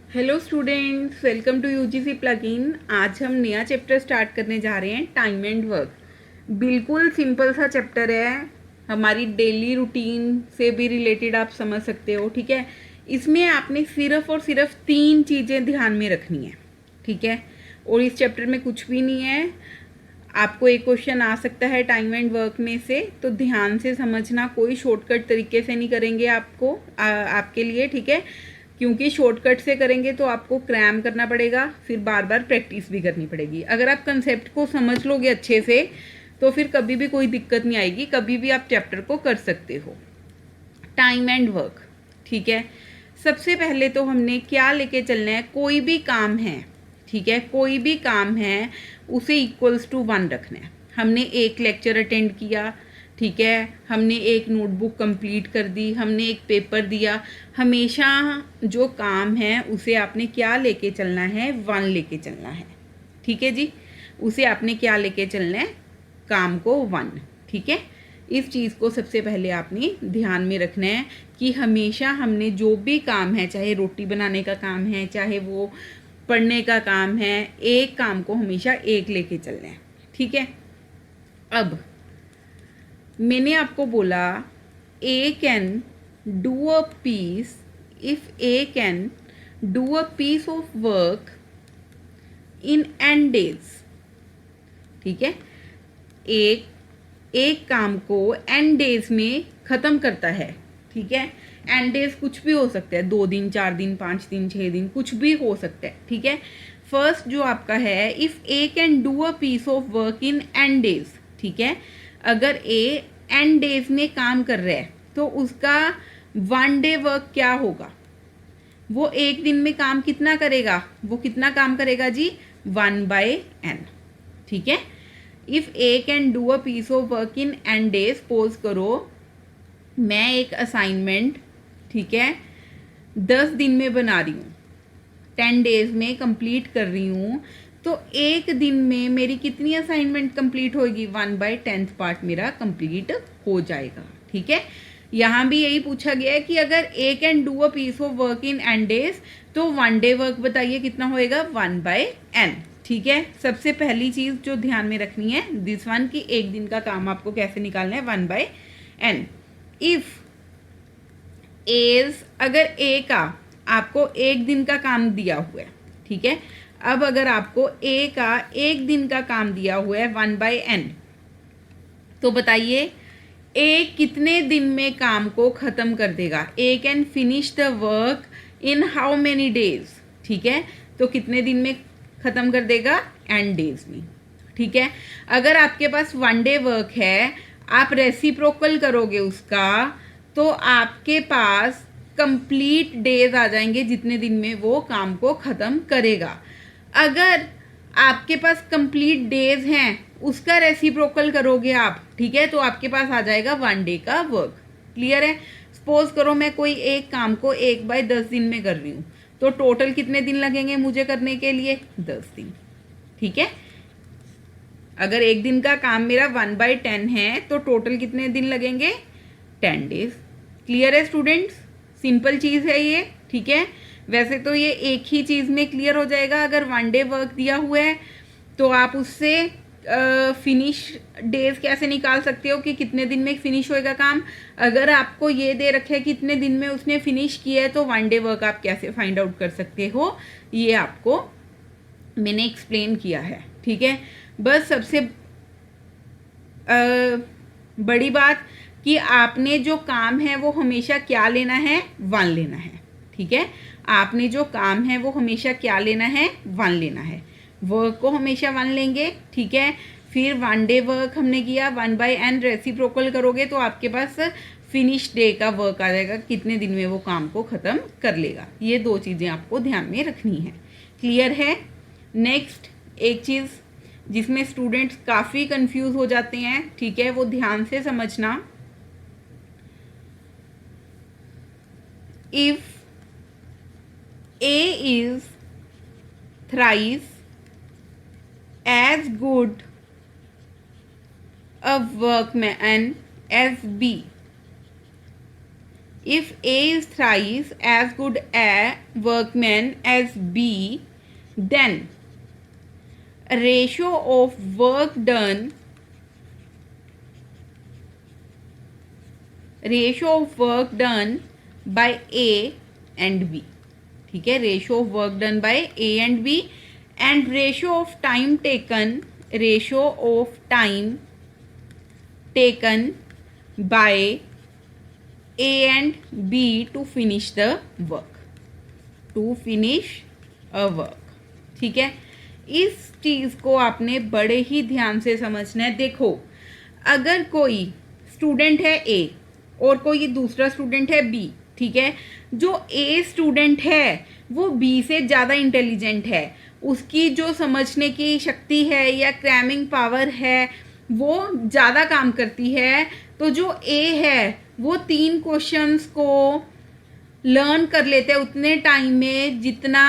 Hello students, welcome to UGC plugin. आज हम नया चैप्टर स्टार्ट करने जा रहे हैं, टाइम एंड वर्क। बिल्कुल सिंपल सा चैप्टर है, हमारी डेली रूटीन से भी रिलेटेड आप समझ सकते हो। ठीक है, इसमें आपने सिर्फ और सिर्फ 3 चीज़ें ध्यान में रखनी है। ठीक है, और इस चैप्टर में कुछ भी नहीं है। आपको एक क्वेश्चन आ सकता है टाइम एंड वर्क में से, तो ध्यान से समझना। कोई शॉर्टकट तरीके से नहीं करेंगे आपके लिए। ठीक है, क्योंकि शॉर्टकट से करेंगे तो आपको क्रैम करना पड़ेगा, फिर बार बार प्रैक्टिस भी करनी पड़ेगी। अगर आप कंसेप्ट को समझ लोगे अच्छे से तो फिर कभी भी कोई दिक्कत नहीं आएगी, कभी भी आप चैप्टर को कर सकते हो। टाइम एंड वर्क, ठीक है। सबसे पहले तो हमने क्या लेके चलना है, कोई भी काम है, ठीक है, कोई भी काम है उसे इक्वल्स टू 1 रखना है। हमने एक लेक्चर अटेंड किया, ठीक है, हमने एक नोटबुक कंप्लीट कर दी, हमने एक पेपर दिया, हमेशा जो काम है उसे आपने क्या लेके चलना है, 1 लेके चलना है। ठीक है जी, उसे आपने क्या लेके चलना है, काम को 1। ठीक है, इस चीज़ को सबसे पहले आपने ध्यान में रखना है कि हमेशा हमने जो भी काम है, चाहे रोटी बनाने का काम है, चाहे वो पढ़ने का काम है, एक काम को हमेशा एक लेके चलना है। ठीक है, अब मैंने आपको बोला A can do a piece, if A can do a piece of work in n days। ठीक है, एक काम को n डेज में ख़त्म करता है। ठीक है, n डेज कुछ भी हो सकता है, 2 दिन, 4 दिन, 5 दिन, 6 दिन, कुछ भी हो सकता है। ठीक है, फर्स्ट जो आपका है, if A can do a piece of work in n days. ठीक है, अगर ए n डेज में काम कर रहा है तो उसका 1 डे वर्क क्या होगा, वो एक दिन में काम कितना करेगा, वो कितना काम करेगा जी, 1/n। ठीक है, if A can do a piece of work in n days, suppose करो मैं एक असाइनमेंट, ठीक है, 10 दिन में बना रही हूँ, 10 डेज में कंप्लीट कर रही हूँ, तो एक दिन में मेरी कितनी असाइनमेंट कंप्लीट होगी, 1/10 पार्ट मेरा कंप्लीट हो जाएगा। ठीक है, यहाँ भी यही पूछा गया है कि अगर A can do a piece of work in n days, तो 1 डे वर्क बताइए कितना होएगा, 1/n। ठीक है, सबसे पहली चीज़ जो ध्यान में रखनी है दिस वन, कि एक दिन का काम आपको कैसे निकालना है, 1/n। इफ़ एज, अगर ए का आपको एक दिन का काम दिया हुआ है, ठीक है, अब अगर आपको ए का एक दिन का काम दिया हुआ है 1/n, तो बताइए ए कितने दिन में काम को ख़त्म कर देगा, A can finish the work in how many days. ठीक है, तो कितने दिन में ख़त्म कर देगा, n डेज में। ठीक है, अगर आपके पास 1 डे वर्क है, आप रेसिप्रोकल करोगे उसका, तो आपके पास कंप्लीट डेज आ जाएंगे जितने दिन में वो काम को ख़त्म करेगा। अगर आपके पास कंप्लीट डेज हैं, उसका रेसिप्रोकल करोगे आप, ठीक है, तो आपके पास आ जाएगा 1 डे का वर्क। क्लियर है, सपोज करो मैं कोई एक काम को 1/10 दिन में कर रही हूँ, तो टोटल कितने दिन लगेंगे मुझे करने के लिए, 10 दिन। ठीक है, अगर एक दिन का काम मेरा 1/10 है तो टोटल कितने दिन लगेंगे, 10 डेज। क्लियर है स्टूडेंट्स, सिंपल चीज़ है ये। ठीक है, वैसे तो ये एक ही चीज़ में क्लियर हो जाएगा। अगर 1 डे वर्क दिया हुआ है तो आप उससे फिनिश डेज कैसे निकाल सकते हो कि कितने दिन में फिनिश होएगा काम। अगर आपको ये दे रखे है कितने दिन में उसने फिनिश किया है, तो 1 डे वर्क आप कैसे फाइंड आउट कर सकते हो, ये आपको मैंने एक्सप्लेन किया है। ठीक है, बस सबसे बड़ी बात कि आपने जो काम है वो हमेशा क्या लेना है, 1 लेना है। ठीक है, आपने जो काम है वो हमेशा क्या लेना है, 1 लेना है, वर्क को हमेशा 1 लेंगे। ठीक है, फिर 1 डे वर्क हमने किया, 1/n रेसिप्रोकल करोगे तो आपके पास फिनिश डे का वर्क आ जाएगा, कितने दिन में वो काम को ख़त्म कर लेगा। ये 2 चीज़ें आपको ध्यान में रखनी है। क्लियर है। नेक्स्ट एक चीज़ जिसमें स्टूडेंट्स काफ़ी कंफ्यूज हो जाते हैं, ठीक है, वो ध्यान से समझना। If A is thrice as good a workman as B, if A is thrice as good a workman as B, then ratio of work done by A and B. ठीक है, ratio of work done by A and B and ratio of time taken by A and B to finish the work, ठीक है। इस चीज़ को आपने बड़े ही ध्यान से समझना है। देखो, अगर कोई स्टूडेंट है A और कोई दूसरा स्टूडेंट है B, ठीक है, जो A स्टूडेंट है वो B से ज़्यादा इंटेलिजेंट है, उसकी जो समझने की शक्ति है या क्रैमिंग पावर है वो ज़्यादा काम करती है, तो जो A है वो 3 क्वेश्चंस को लर्न कर लेते हैं उतने टाइम में जितना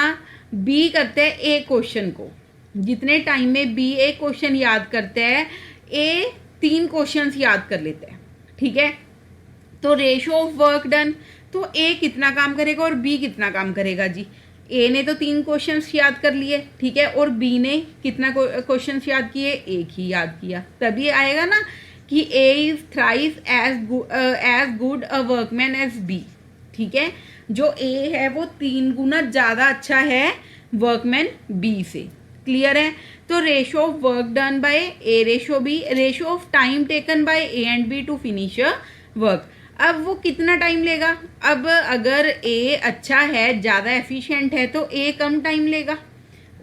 B करते हैं A क्वेश्चन को। जितने टाइम में B एक क्वेश्चन याद करते हैं, A 3 क्वेश्चंस याद कर लेते हैं, ठीक है। तो रेशियो ऑफ वर्क डन, तो A कितना काम करेगा और B कितना काम करेगा जी। A ने तो 3 क्वेश्चंस याद कर लिए, ठीक है, और B ने कितना क्वेश्चंस याद किए, एक ही याद किया। तभी आएगा ना कि A is thrice as good a workman as B, ठीक है। जो A है वो 3 गुना ज़्यादा अच्छा है वर्कमैन B से। क्लियर है। तो ratio of work done by A ratio B, ratio of time taken by A and B to finish work. अब वो कितना टाइम लेगा। अब अगर A अच्छा है, ज़्यादा एफिशिएंट है, तो A कम टाइम लेगा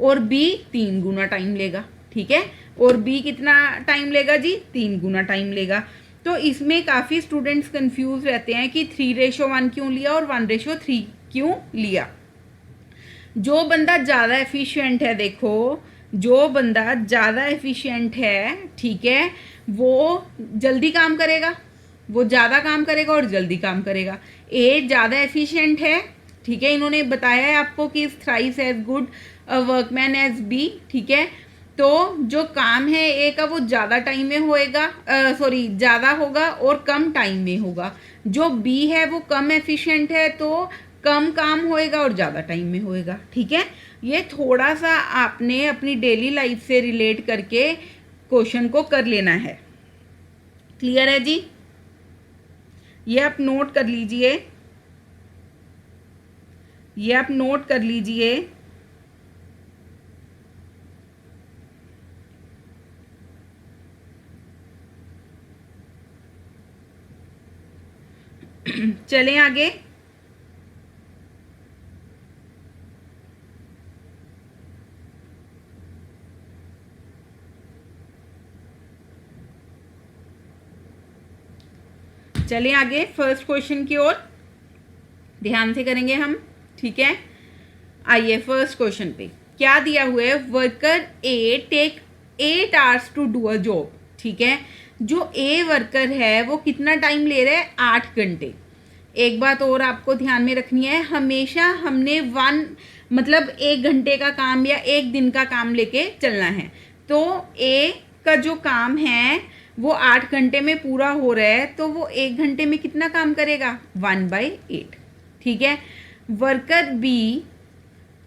और B 3 गुना टाइम लेगा, ठीक है। और B कितना टाइम लेगा जी, 3 गुना टाइम लेगा। तो इसमें काफ़ी स्टूडेंट्स कंफ्यूज रहते हैं कि 3:1 क्यों लिया और 1:3 क्यों लिया। जो बंदा ज़्यादा एफिशिएंट है, देखो जो बंदा ज़्यादा एफिशिएंट है, ठीक है, वो जल्दी काम करेगा, वो ज़्यादा काम करेगा और जल्दी काम करेगा। A ज़्यादा एफिशिएंट है, ठीक है, इन्होंने बताया है आपको कि is thrice as good a workman as B, ठीक है। तो जो काम है A का वो ज़्यादा टाइम में होएगा, ज़्यादा होगा और कम टाइम में होगा। जो B है वो कम एफिशिएंट है, तो कम काम होएगा और ज़्यादा टाइम में होएगा, ठीक है। ये थोड़ा सा आपने अपनी डेली लाइफ से रिलेट करके क्वेश्चन को कर लेना है। क्लियर है जी। ये आप नोट कर लीजिए, ये आप नोट कर लीजिए। चलें आगे। चलें आगे फर्स्ट क्वेश्चन की ओर ध्यान से करेंगे हम, ठीक है। आइए फर्स्ट क्वेश्चन पे क्या दिया हुआ है। Worker A take 8 hours to do a job, ठीक है। जो A वर्कर है वो कितना टाइम ले रहा है, 8 घंटे। एक बात और आपको ध्यान में रखनी है, हमेशा हमने 1 घंटे का काम या 1 दिन का काम लेके चलना है। तो A का जो काम है वो 8 घंटे में पूरा हो रहा है, तो वो 1 घंटे में कितना काम करेगा, 1/8, ठीक है। वर्कर B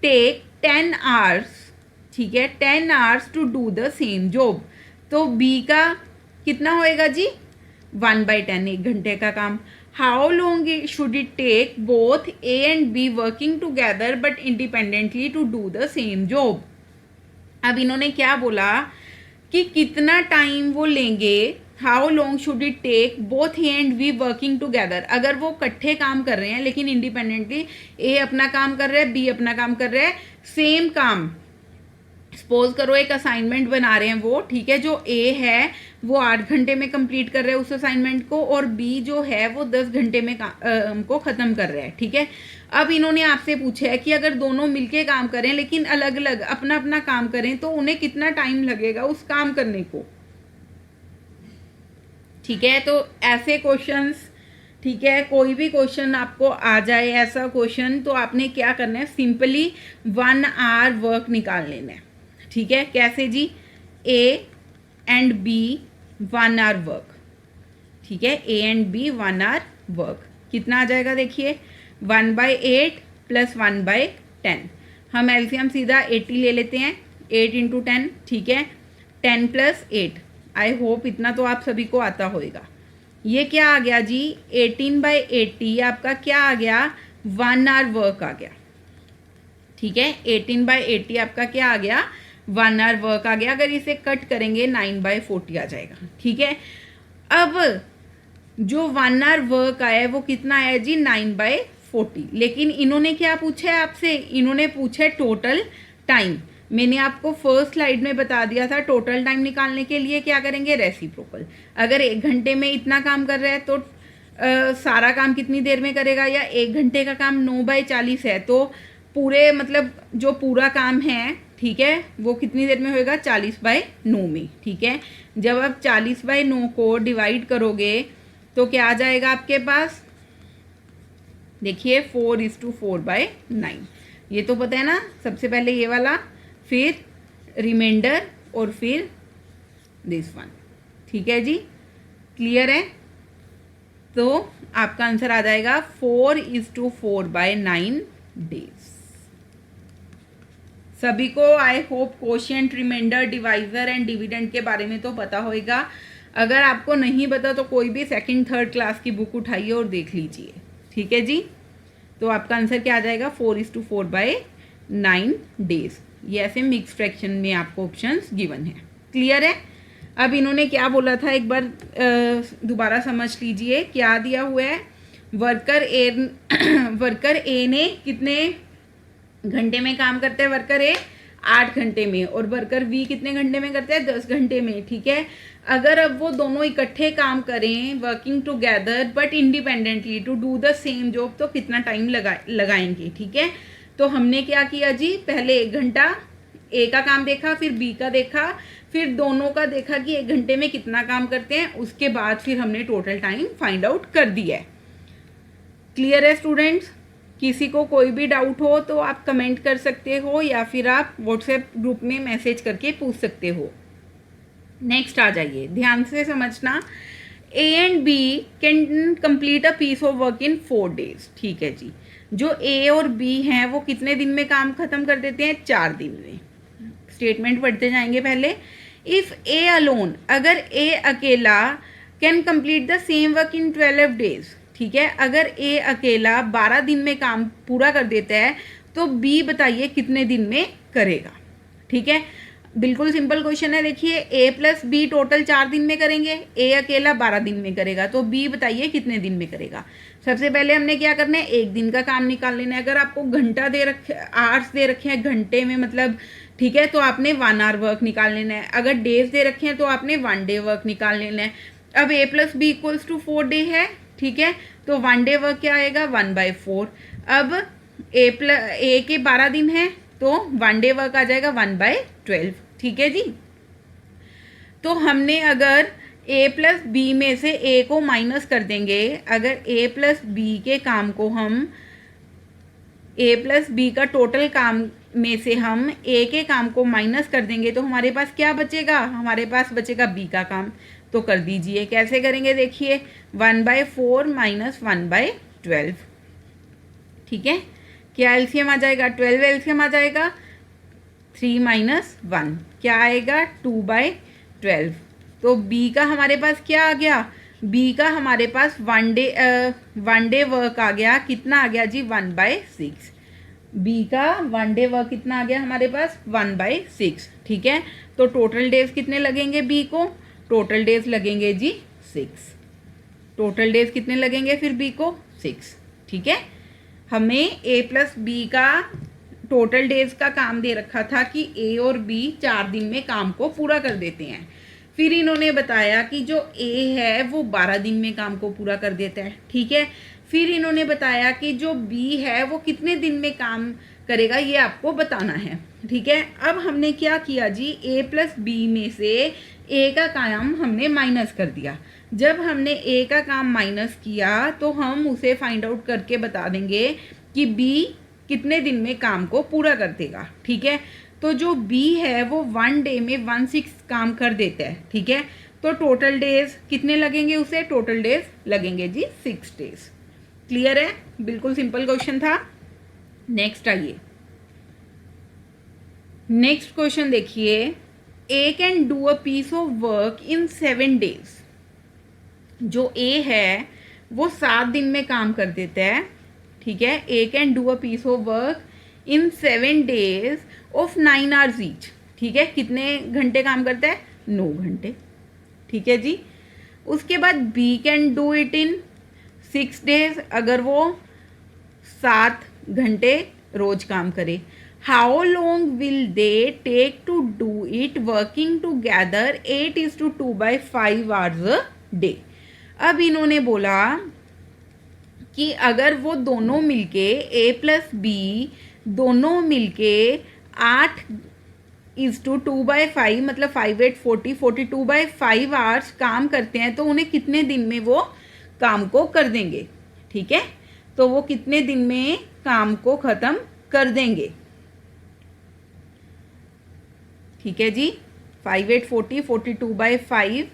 टेक 10 आवर्स, ठीक है, 10 hours to do the same job. तो B का कितना होएगा जी, 1/10, 1 घंटे का काम। How long should it take both A and B working together but independently to do the same job. अब इन्होंने क्या बोला कि कितना टाइम वो लेंगे, how long should it take both A and B working together. अगर वो इकट्ठे काम कर रहे हैं लेकिन इंडिपेंडेंटली, ए अपना काम कर रहा है, बी अपना काम कर रहा है, सेम काम, सपोज करो एक असाइनमेंट बना रहे हैं वो, ठीक है, जो ए है वो 8 घंटे में कंप्लीट कर रहा है उस असाइनमेंट को, और बी जो है वो 10 घंटे में को ख़त्म कर रहा है, ठीक है। अब इन्होंने आपसे पूछा है कि अगर दोनों मिलके काम करें लेकिन अलग अलग अपना अपना काम करें तो उन्हें कितना टाइम लगेगा उस काम करने को, ठीक है। तो ऐसे क्वेश्चंस, ठीक है, कोई भी क्वेश्चन आपको आ जाए ऐसा क्वेश्चन, तो आपने क्या करना है, सिंपली 1 आवर वर्क निकाल लेना है, ठीक है। कैसे जी, A and B 1 hour work, ठीक है, A and B 1 hour work. कितना आ जाएगा देखिए 1/8 प्लस 1/10। हम एलसीएम सीधा 80 ले लेते हैं, 8 इंटू 10, ठीक है, 10 प्लस 8। आई होप इतना तो आप सभी को आता होगा। ये क्या आ गया जी 18/80 आपका क्या आ गया 1 आवर वर्क आ गया, ठीक है। 18/80 आपका क्या आ गया 1 आवर वर्क आ गया। अगर इसे कट करेंगे 9/40 आ जाएगा, ठीक है। अब जो 1 आवर वर्क आया है वो कितना आया जी 9/40। लेकिन इन्होंने क्या पूछा है आपसे, इन्होंने पूछा है टोटल टाइम। मैंने आपको फर्स्ट स्लाइड में बता दिया था टोटल टाइम निकालने के लिए क्या करेंगे रेसिप्रोकल। अगर 1 घंटे में इतना काम कर रहा है तो सारा काम कितनी देर में करेगा, या 1 घंटे का काम 9/40 है तो पूरे मतलब जो पूरा काम है, ठीक है, वो कितनी देर में होएगा 40/9 में, ठीक है। जब आप 40/9 को डिवाइड करोगे तो क्या आ जाएगा आपके पास, देखिए 4:4/9। ये तो पता है ना, सबसे पहले ये वाला, फिर रिमाइंडर और फिर दिस वन, ठीक है जी, क्लियर है। तो आपका आंसर आ जाएगा 4:4/9 डेज। सभी को I hope quotient, remainder, divisor and dividend के बारे में तो पता होगा। अगर आपको नहीं पता तो कोई भी 2nd 3rd क्लास की बुक उठाइए और देख लीजिए, ठीक है जी। तो आपका आंसर क्या आ जाएगा 4:4/9 डेज। ये ऐसे मिक्स फ्रैक्शन में आपको ऑप्शंस गिवन है, क्लियर है। अब इन्होंने क्या बोला था एक बार दोबारा समझ लीजिए। क्या दिया हुआ है, वर्कर ए ने कितने घंटे में काम करते हैं, वर्कर ए 8 घंटे में, और वर्कर बी कितने घंटे में करते हैं 10 घंटे में, ठीक है। अगर अब वो दोनों इकट्ठे काम करें working together but independently to do the same job, तो कितना टाइम लगाएंगे, ठीक है। तो हमने क्या किया जी, पहले 1 घंटा ए का काम देखा, फिर बी का देखा, फिर दोनों का देखा कि 1 घंटे में कितना काम करते हैं, उसके बाद फिर हमने टोटल टाइम फाइंड आउट कर दिया है। क्लियर है स्टूडेंट्स। किसी को कोई भी डाउट हो तो आप कमेंट कर सकते हो या फिर आप व्हाट्सएप ग्रुप में मैसेज करके पूछ सकते हो। नेक्स्ट आ जाइए, ध्यान से समझना। A and B can complete a piece of work in 4 days, ठीक है जी। जो ए और बी हैं वो कितने दिन में काम खत्म कर देते हैं 4 दिन में। स्टेटमेंट पढ़ते जाएंगे पहले। इफ ए अलोन, अगर ए अकेला can complete the same work in 12 days, ठीक है। अगर ए अकेला 12 दिन में काम पूरा कर देता है तो बी बताइए कितने दिन में करेगा, ठीक है। बिल्कुल सिंपल क्वेश्चन है। देखिए ए प्लस बी टोटल 4 दिन में करेंगे, ए अकेला 12 दिन में करेगा, तो बी बताइए कितने दिन में करेगा। सबसे पहले हमने क्या करना है, 1 दिन का काम निकाल लेना है। अगर आपको घंटा दे रखे, आवर्स दे रखे हैं घंटे में मतलब, ठीक है, तो आपने 1 आवर वर्क निकाल लेना है। अगर डेज दे रखे हैं तो आपने 1 डे वर्क निकाल लेना है। अब A plus B equals two 4 day है, ठीक है, तो 1 डे वर्क क्या आएगा 1/4। अब ए के 12 दिन है तो 1 डे वर्क आ जाएगा 1/12, ठीक है जी। तो हमने अगर ए प्लस बी में से ए को माइनस कर देंगे, अगर ए प्लस बी के काम को हम ए प्लस बी का टोटल काम में से हम ए के काम को माइनस कर देंगे तो हमारे पास क्या बचेगा, हमारे पास बचेगा बी का काम। तो कर दीजिए, कैसे करेंगे देखिए 1/4 माइनस 1/12, ठीक है। क्या एलसीएम आ जाएगा 12 एलसीएम आ जाएगा, 3 माइनस 1 क्या आएगा 2/12। तो बी का हमारे पास क्या आ गया, बी का हमारे पास 1 डे वर्क आ गया, कितना आ गया जी 1/6। बी का 1 डे वर्क कितना आ गया हमारे पास 1/6, ठीक है। तो टोटल डेज कितने लगेंगे बी को, टोटल डेज लगेंगे जी 6। टोटल डेज कितने लगेंगे फिर बी को 6, ठीक है। हमें ए प्लस बी का टोटल डेज का काम दे रखा था कि ए और बी 4 दिन में काम को पूरा कर देते हैं। फिर इन्होंने बताया कि जो ए है वो 12 दिन में काम को पूरा कर देता है, ठीक है। फिर इन्होंने बताया कि जो बी है वो कितने दिन में काम करेगा ये आपको बताना है, ठीक है। अब हमने क्या किया जी, ए प्लस बी में से ए का काम हमने माइनस कर दिया। जब हमने ए का काम माइनस किया तो हम उसे फाइंड आउट करके बता देंगे कि बी कितने दिन में काम को पूरा कर देगा, ठीक है। तो जो बी है वो 1 डे में 1/6 काम कर देता है, ठीक है। तो टोटल डेज कितने लगेंगे उसे, टोटल डेज लगेंगे जी 6 डेज, क्लियर है? बिल्कुल सिंपल क्वेश्चन था। नेक्स्ट आइए, नेक्स्ट क्वेश्चन देखिए, A can do a piece of work in 7 days। जो ए है वो 7 दिन में काम कर देता है, ठीक है। A can do a piece of work in 7 days of 9 hours each, ठीक है। कितने घंटे काम करता है? 9 घंटे, ठीक है जी। उसके बाद B can do it in 6 days, अगर वो 7 घंटे रोज काम करे। How long will they take to do it working together 8:2/5 hours a day. अब इन्होंने बोला कि अगर वो दोनों मिलके ए प्लस बी दोनों मिलके 8:2/5 मतलब 5 8 40 42/5 hours काम करते हैं, तो उन्हें कितने दिन में वो काम को कर देंगे, ठीक है। तो वो कितने दिन में काम को ख़त्म कर देंगे, ठीक है जी। 5 8 40 42/5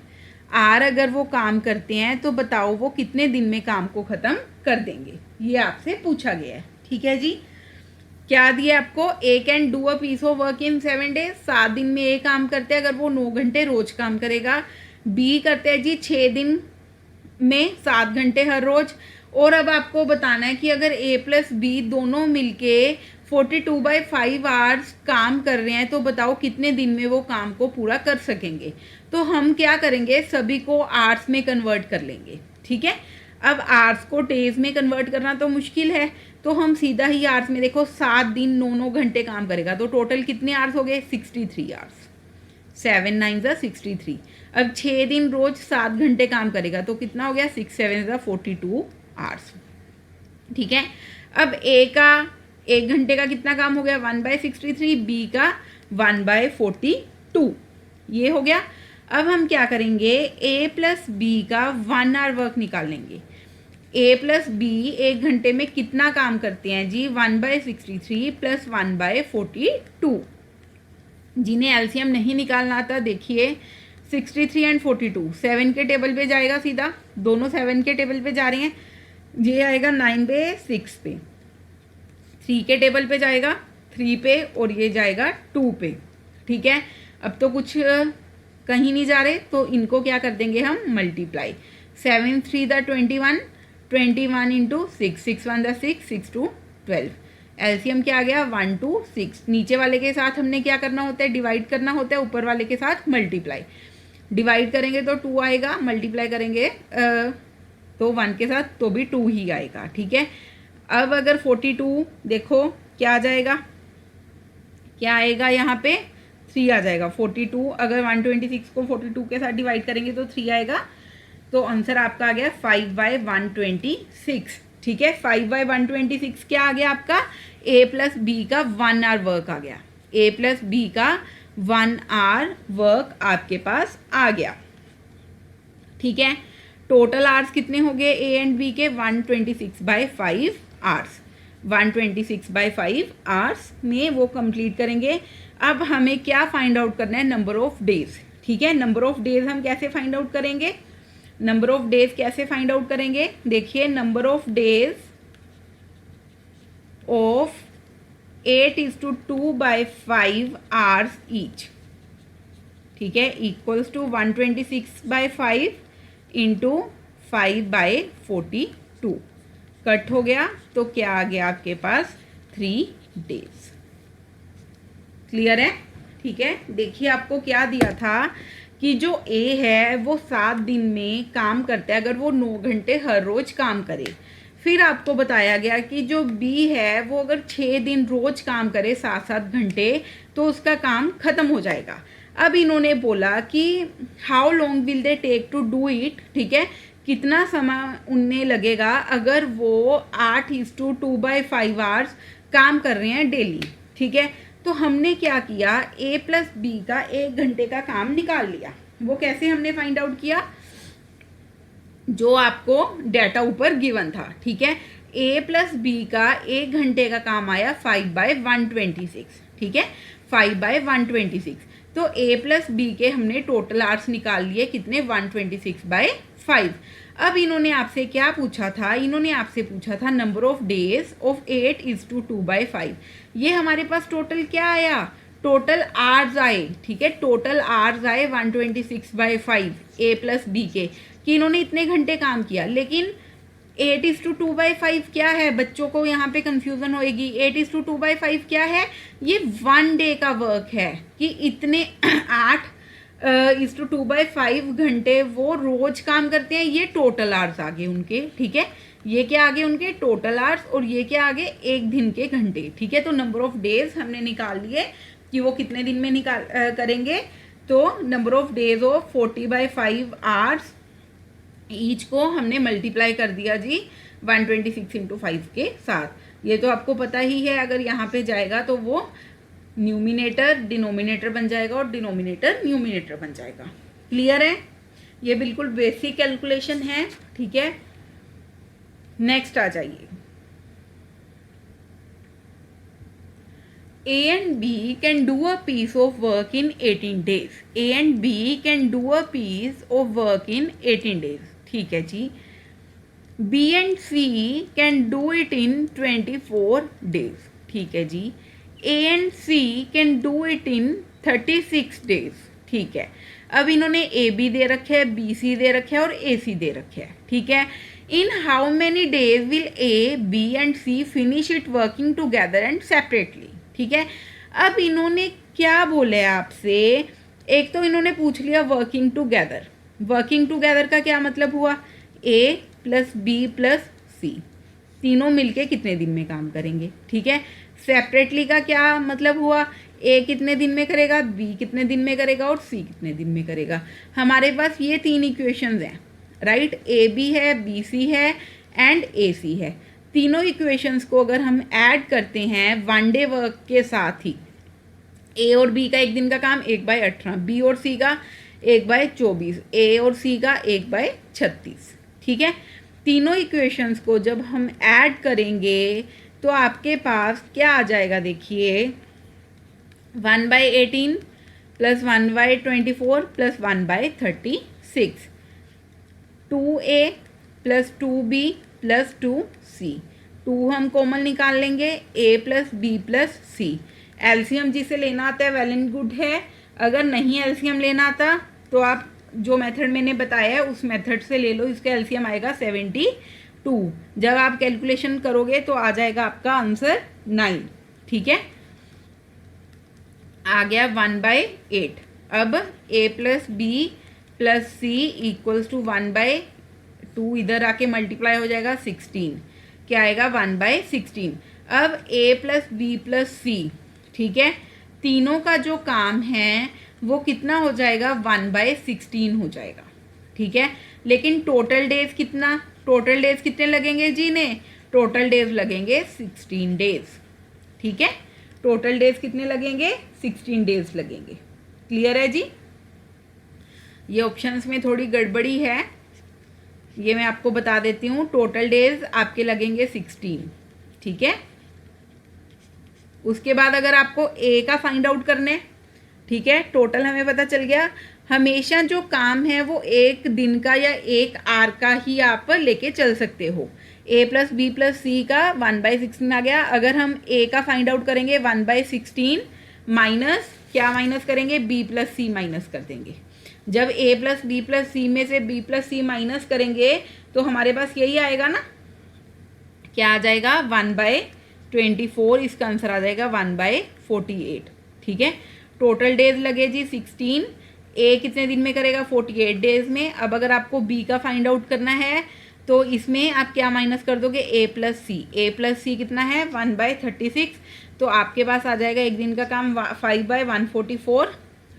आर अगर वो काम करते हैं तो बताओ वो कितने दिन में काम को ख़त्म कर देंगे, ये आपसे पूछा गया है, ठीक है जी। क्या दिया आपको? A can do a piece of work in 7 days, 7 दिन में ए काम करते हैं अगर वो 9 घंटे रोज काम करेगा। बी करते हैं जी 6 दिन में 7 घंटे हर रोज। और अब आपको बताना है कि अगर ए प्लस बी दोनों मिलके 42/5 hours काम कर रहे हैं, तो बताओ कितने दिन में वो काम को पूरा कर सकेंगे। तो हम क्या करेंगे, सभी को आवर्स में कन्वर्ट कर लेंगे, ठीक है। अब आवर्स को डेज में कन्वर्ट करना तो मुश्किल है, तो हम सीधा ही आवर्स में, देखो 7 दिन 9 घंटे काम करेगा, तो टोटल कितने आवर्स हो गए? 63 hours। 7 9 63। अब 6 दिन रोज 7 घंटे काम करेगा, तो कितना हो गया? 6 7 42 hours, ठीक है। अब ए का 1 घंटे का कितना काम हो गया? 1/63। बी का 1/42, ये हो गया। अब हम क्या करेंगे, ए प्लस बी का 1 hour वर्क निकाल लेंगे। ए प्लस बी 1 घंटे में कितना काम करते हैं जी? 1/63 प्लस 1/42। जिन्हें एलसीएम नहीं निकालना आता, देखिए 63 एंड 42 7 के टेबल पे जाएगा सीधा, दोनों 7 के टेबल पे जा रहे हैं। ये आएगा 9/6 पे, 3 के टेबल पे जाएगा 3 पे, और ये जाएगा 2 पे, ठीक है। अब तो कुछ कहीं नहीं जा रहे, तो इनको क्या कर देंगे हम? मल्टीप्लाई। 7 3 21, 21 इंटू 6, 6 1 6, 6 2 12। एलसीएम क्या आ गया? 1 2 6। नीचे वाले के साथ हमने क्या करना होता है? डिवाइड करना होता है, ऊपर वाले के साथ मल्टीप्लाई। डिवाइड करेंगे तो 2 आएगा, मल्टीप्लाई करेंगे तो 1 के साथ तो भी 2 ही आएगा, ठीक है। अब अगर 42 देखो क्या आ जाएगा, क्या आएगा यहाँ पे? 3 आ जाएगा। 42 अगर 126 को 42 के साथ डिवाइड करेंगे तो 3 आएगा, तो आंसर आपका आ गया 5/126, ठीक है। 5/126 क्या आ गया आपका? ए प्लस बी का 1 hour वर्क आ गया। ए प्लस बी का 1 hour वर्क आपके पास आ गया, ठीक है। टोटल आवर्स कितने हो गए ए एंड बी के? 126/5 hours। 126/5 hours में वो कंप्लीट करेंगे। अब हमें क्या फाइंड आउट करना है? नंबर ऑफ डेज, ठीक है। नंबर ऑफ डेज हम कैसे फाइंड आउट करेंगे? नंबर ऑफ डेज कैसे फाइंड आउट करेंगे? देखिए number of days of 8:2/5 hours each, ठीक है, इक्वल्स टू 126/5 इंटू 5/42। कट हो गया तो क्या आ गया आपके पास? 3 days। क्लियर है? ठीक है। देखिए आपको क्या दिया था कि जो ए है वो 7 दिन में काम करता है अगर वो 9 घंटे हर रोज काम करे। फिर आपको बताया गया कि जो बी है वो अगर 6 दिन रोज काम करे 7-7 घंटे तो उसका काम खत्म हो जाएगा। अब इन्होंने बोला कि how long will they take to do it, ठीक है, कितना समय उन्हें लगेगा अगर वो 8:2/5 आवर्स काम कर रहे हैं डेली, ठीक है। तो हमने क्या किया, ए प्लस बी का 1 घंटे का काम निकाल लिया। वो कैसे हमने फाइंड आउट किया? जो आपको डाटा ऊपर गिवन था, ठीक है। ए प्लस बी का 1 घंटे का काम आया 5/126, ठीक है, 5/126। तो ए प्लस बी के हमने टोटल आवर्स निकाल लिए कितने? 126/5। अब इन्होंने आपसे क्या पूछा था, इन्होंने आपसे पूछा था नंबर ऑफ डेज ऑफ 8:2/5। ये हमारे पास टोटल क्या आया, टोटल आवर्स आए, ठीक है, टोटल आवर्स आए 126/5 ए प्लस बी के, कि इन्होंने इतने घंटे काम किया। लेकिन 8:2/5 क्या है, बच्चों को यहाँ पे कंफ्यूजन होएगी। 8:2/5 क्या है, ये 1 डे का वर्क है, कि इतने 8:2/5 घंटे वो रोज काम करते हैं। ये टोटल आवर्स आ गए उनके, ठीक है, ये क्या आ गए उनके टोटल आवर्स, और ये क्या आ गए एक दिन के घंटे, ठीक है। तो नंबर ऑफ डेज हमने निकाल लिए कि वो कितने दिन में करेंगे। तो number of days of 40/5 hours each को हमने मल्टीप्लाई कर दिया जी 126 × 5 के साथ। ये तो आपको पता ही है, अगर यहाँ पे जाएगा तो वो न्यूमिनेटर डिनोमिनेटर बन जाएगा और डिनोमिनेटर न्यूमिनेटर बन जाएगा। क्लियर है, ये बिल्कुल बेसिक कैलकुलेशन है, ठीक है। नेक्स्ट आ जाइए, A and B can do a piece of work in 18 days. A and B can do a piece of work in 18 days. ठीक है जी। B and C can do it in 24 days. ठीक है जी। A and C can do it in 36 days. ठीक है। अब इन्होंने A B दे रखे है, B C दे रखे है और A C दे रखे है, ठीक है। In how many days will A, B and C finish it working together and separately? ठीक है। अब इन्होंने क्या बोले आपसे, एक तो इन्होंने पूछ लिया वर्किंग टुगेदर। वर्किंग टुगेदर का क्या मतलब हुआ, A plus B plus C तीनों मिलके कितने दिन में काम करेंगे, ठीक है। सेपरेटली का क्या मतलब हुआ, A कितने दिन में करेगा, B कितने दिन में करेगा और C कितने दिन में करेगा। हमारे पास ये तीन इक्वेशंस हैं, राइट। AB है, BC है एंड AC है। तीनों इक्वेशंस को अगर हम ऐड करते हैं 1 डे वर्क के साथ ही, A और B का एक दिन का काम 1/18, B और C का 1/24, A और C का 1/36, ठीक है। तीनों इक्वेशंस को जब हम ऐड करेंगे तो आपके पास क्या आ जाएगा, देखिए 1/18 plus 1/24 plus 1/36, 2A plus 2B plus 2C, 2 हम कॉमन निकाल लेंगे, A plus B plus C। LCM जिसे लेना आता है वेल एंड गुड है, अगर नहीं एलसीएम लेना आता तो आप जो मेथड मैंने बताया है उस मेथड से ले लो। इसका एलसीएम आएगा 72। जब आप कैलकुलेशन करोगे तो आ जाएगा आपका आंसर 9, ठीक है। आ गया 1/8। अब A plus B plus C equals to 1/2, इधर आके मल्टीप्लाई हो जाएगा 16, क्या आएगा 1/16। अब A plus B plus C, ठीक है, तीनों का जो काम है वो कितना हो जाएगा 1/16 हो जाएगा, ठीक है। लेकिन टोटल डेज कितना, टोटल डेज कितने लगेंगे जी ने, टोटल डेज लगेंगे 16 डेज, ठीक है। टोटल डेज कितने लगेंगे, 16 डेज लगेंगे। क्लियर है जी। ये ऑप्शंस में थोड़ी गड़बड़ी है, ये मैं आपको बता देती हूँ। टोटल डेज आपके लगेंगे 16, ठीक है। उसके बाद अगर आपको ए का फाइंड आउट करने, ठीक है, टोटल हमें पता चल गया। हमेशा जो काम है वो एक दिन का या एक आर का ही आप लेके चल सकते हो। ए प्लस बी प्लस सी का 1/16 आ गया। अगर हम ए का फाइंड आउट करेंगे 1/16 माइनस क्या माइनस करेंगे, बी प्लस सी माइनस कर देंगे। जब ए प्लस बी प्लस सी में से बी प्लस सी माइनस करेंगे तो हमारे पास यही आएगा ना, क्या आ जाएगा 1/24। इसका आंसर आ जाएगा 1/48, ठीक है। टोटल डेज लगे जी 16, ए कितने दिन में करेगा 48 डेज में। अब अगर आपको बी का फाइंड आउट करना है तो इसमें आप क्या माइनस कर दोगे, ए प्लस सी। ए प्लस सी कितना है 1/36, तो आपके पास आ जाएगा एक दिन का काम 5/144,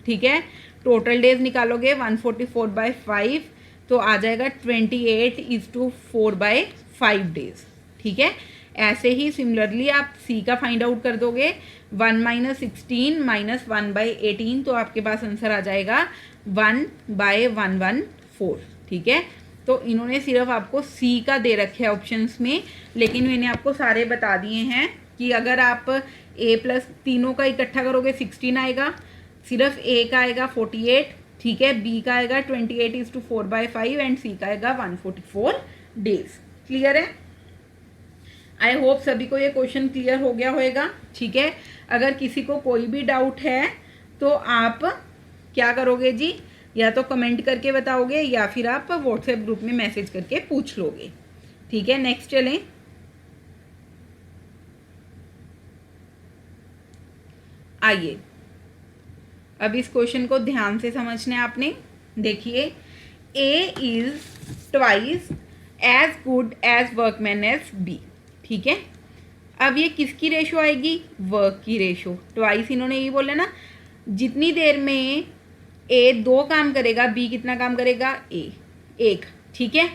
ठीक है। टोटल डेज निकालोगे 144/5 तो आ जाएगा 28:4/5 डेज, ठीक है। ऐसे ही सिमिलरली आप सी का फाइंड आउट कर दोगे 1 - 16 माइनस 1/18 तो आपके पास आंसर आ जाएगा 1/114, ठीक है। तो इन्होंने सिर्फ आपको सी का दे रखे है ऑप्शंस में, लेकिन मैंने आपको सारे बता दिए हैं कि अगर आप ए प्लस तीनों का इकट्ठा करोगे 16 आएगा, सिर्फ ए का आएगा 48, ठीक है। बी का आएगा 28:4/5 एंड सी का आएगा 144 डेज। क्लियर है? आई होप सभी को ये क्वेश्चन क्लियर हो गया होगा। ठीक है, अगर किसी को कोई भी डाउट है तो आप क्या करोगे जी, या तो कमेंट करके बताओगे या फिर आप व्हाट्सएप ग्रुप में मैसेज करके पूछ लोगे। ठीक है, नेक्स्ट चलें। आइए अब इस क्वेश्चन को ध्यान से समझना है आपने। देखिए, A is twice as good as workman as B. ठीक है, अब ये किसकी रेशो आएगी? वर्क की रेशो। ट्वाइस इन्होंने ये बोला ना, जितनी देर में ए 2 काम करेगा बी कितना काम करेगा? ए 1। ठीक है,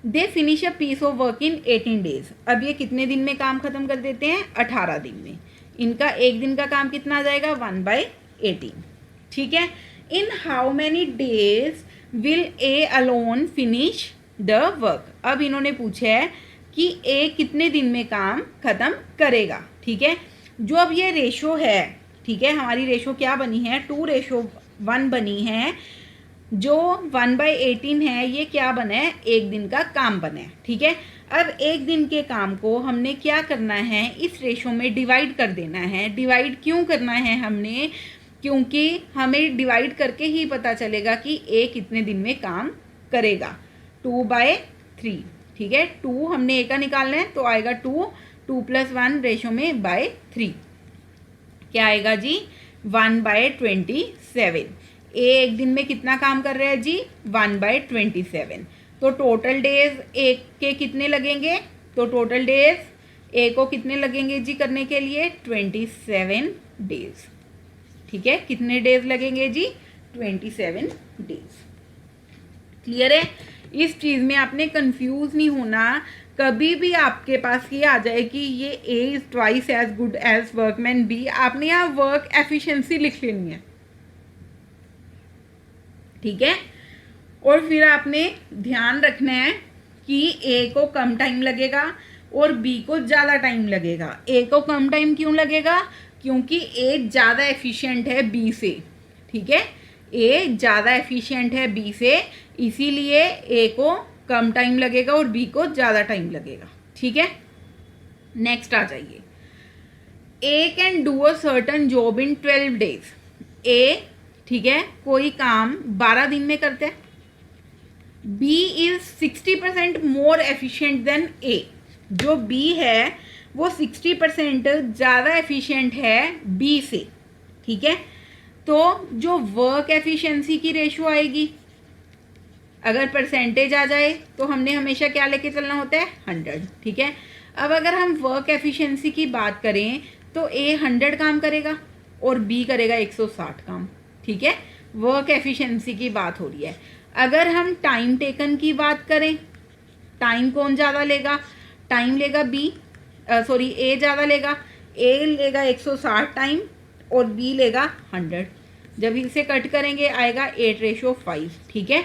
they finish a piece of work in 18 days. अब ये कितने दिन में काम खत्म कर देते हैं? 18 दिन में। इनका एक दिन का काम कितना आ जाएगा? 1/18। ठीक है, in how many days will A alone finish the work. अब इन्होंने पूछा है कि ए कितने दिन में काम खत्म करेगा। ठीक है, जो अब ये रेशो है, ठीक है, हमारी रेशो क्या बनी है? 2:1 बनी है। जो 1/18 है ये क्या बना है? एक दिन का काम बना है। ठीक है, अब एक दिन के काम को हमने क्या करना है? इस रेशो में डिवाइड कर देना है। डिवाइड क्यों करना है हमने? क्योंकि हमें डिवाइड करके ही पता चलेगा कि ए कितने दिन में काम करेगा। 2/3। ठीक है, 2 हमने ए का निकालना है तो आएगा 2 + 1 रेशो में /3 क्या आएगा जी? 1/27। ए एक दिन में कितना काम कर रहा है जी? 1/27। तो टोटल डेज ए के कितने लगेंगे? तो टोटल डेज ए को कितने लगेंगे जी करने के लिए? 27 डेज। ठीक है, कितने डेज लगेंगे जी? 27 डेज। क्लियर है? इस चीज़ में आपने कंफ्यूज नहीं होना। कभी भी आपके पास ये आ जाए कि ये A is twice as good as workman B, आपने यहाँ वर्क एफिशिएंसी लिख लेनी है। ठीक है, और फिर आपने ध्यान रखना है कि ए को कम टाइम लगेगा और बी को ज़्यादा टाइम लगेगा। ए को कम टाइम क्यों लगेगा? क्योंकि ए ज़्यादा एफिशिएंट है बी से। ठीक है, ए ज़्यादा एफिशिएंट है बी से, इसीलिए ए को कम टाइम लगेगा और बी को ज़्यादा टाइम लगेगा। ठीक है, नेक्स्ट आ जाइए। A can do a certain job in 12 days. A, ठीक है, कोई काम 12 दिन में करते हैं। B is 60% more efficient than A. जो बी है वो 60% ज़्यादा एफिशिएंट है बी से। ठीक है, तो जो वर्क एफिशिएंसी की रेशो आएगी, अगर परसेंटेज आ जाए तो हमने हमेशा क्या लेके चलना होता है? 100। ठीक है, अब अगर हम वर्क एफिशिएंसी की बात करें तो ए 100 काम करेगा और बी करेगा 160 काम। ठीक है, वर्क एफिशिएंसी की बात हो रही है। अगर हम टाइम टेकन की बात करें, टाइम कौन ज़्यादा लेगा? टाइम लेगा बी, सॉरी ए ज़्यादा लेगा। ए लेगा 160 टाइम और बी लेगा 100। जब इसे कट करेंगे आएगा 8:5। ठीक है,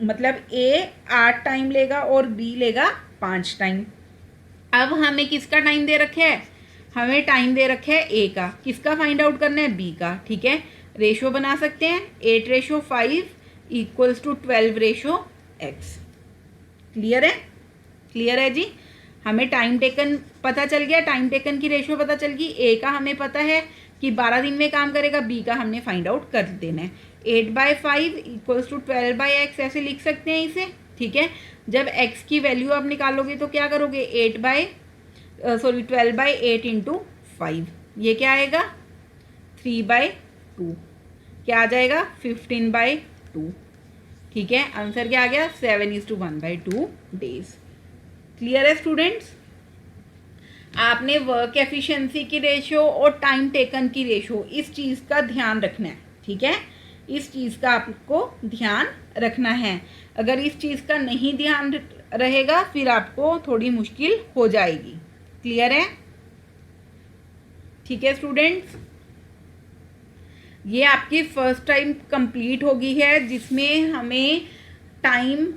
मतलब ए 8 टाइम लेगा और बी लेगा 5 टाइम। अब हमें किसका टाइम दे रखे है? हमें टाइम दे रखे है ए का। किसका फाइंड आउट करना है? बी का। ठीक है, रेशो बना सकते हैं 8:5 = 12:x। क्लियर है? क्लियर है जी। हमें टाइम टेकन पता चल गया, टाइम टेकन की रेशो पता चल गई। ए का हमें पता है कि 12 दिन में काम करेगा, बी का हमने फाइंड आउट कर देना है। 8/5 = 12/x ऐसे लिख सकते हैं इसे। ठीक है, जब x की वैल्यू आप निकालोगे तो क्या करोगे? 12/8 × 5, ये क्या आएगा? 3/2। क्या आ जाएगा? 15/2। ठीक है, आंसर क्या आ गया? 7:1/2 डेज। क्लियर है स्टूडेंट्स? आपने वर्क एफिशिएंसी की रेशो और टाइम टेकन की रेशो, इस चीज़ का ध्यान रखना है। ठीक है, इस चीज़ का आपको ध्यान रखना है। अगर इस चीज़ का नहीं ध्यान रहेगा फिर आपको थोड़ी मुश्किल हो जाएगी। क्लियर है? ठीक है स्टूडेंट्स, ये आपकी फर्स्ट टाइम कंप्लीट हो गई है जिसमें हमें टाइम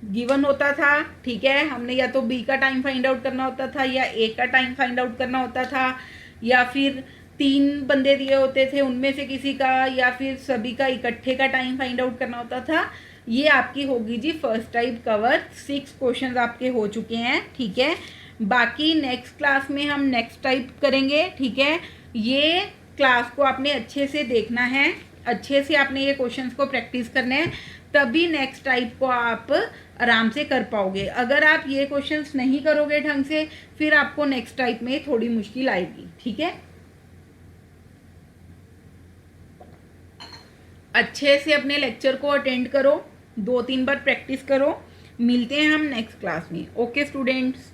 गिवन होता था। ठीक है, हमने या तो बी का टाइम फाइंड आउट करना होता था या ए का टाइम फाइंड आउट करना होता था, या फिर 3 बंदे दिए होते थे, उनमें से किसी का या फिर सभी का इकट्ठे का टाइम फाइंड आउट करना होता था। ये आपकी होगी जी फर्स्ट टाइप कवर। 6 क्वेश्चंस आपके हो चुके हैं, ठीक है। बाकी नेक्स्ट क्लास में हम नेक्स्ट टाइप करेंगे, ठीक है। ये क्लास को आपने अच्छे से देखना है, अच्छे से आपने ये क्वेश्चंस को प्रैक्टिस करना है, तभी नेक्स्ट टाइप को आप आराम से कर पाओगे। अगर आप ये क्वेश्चंस नहीं करोगे ढंग से, फिर आपको नेक्स्ट टाइप में थोड़ी मुश्किल आएगी, ठीक है। अच्छे से अपने लेक्चर को अटेंड करो, 2-3 बार प्रैक्टिस करो। मिलते हैं हम नेक्स्ट क्लास में। Okay students.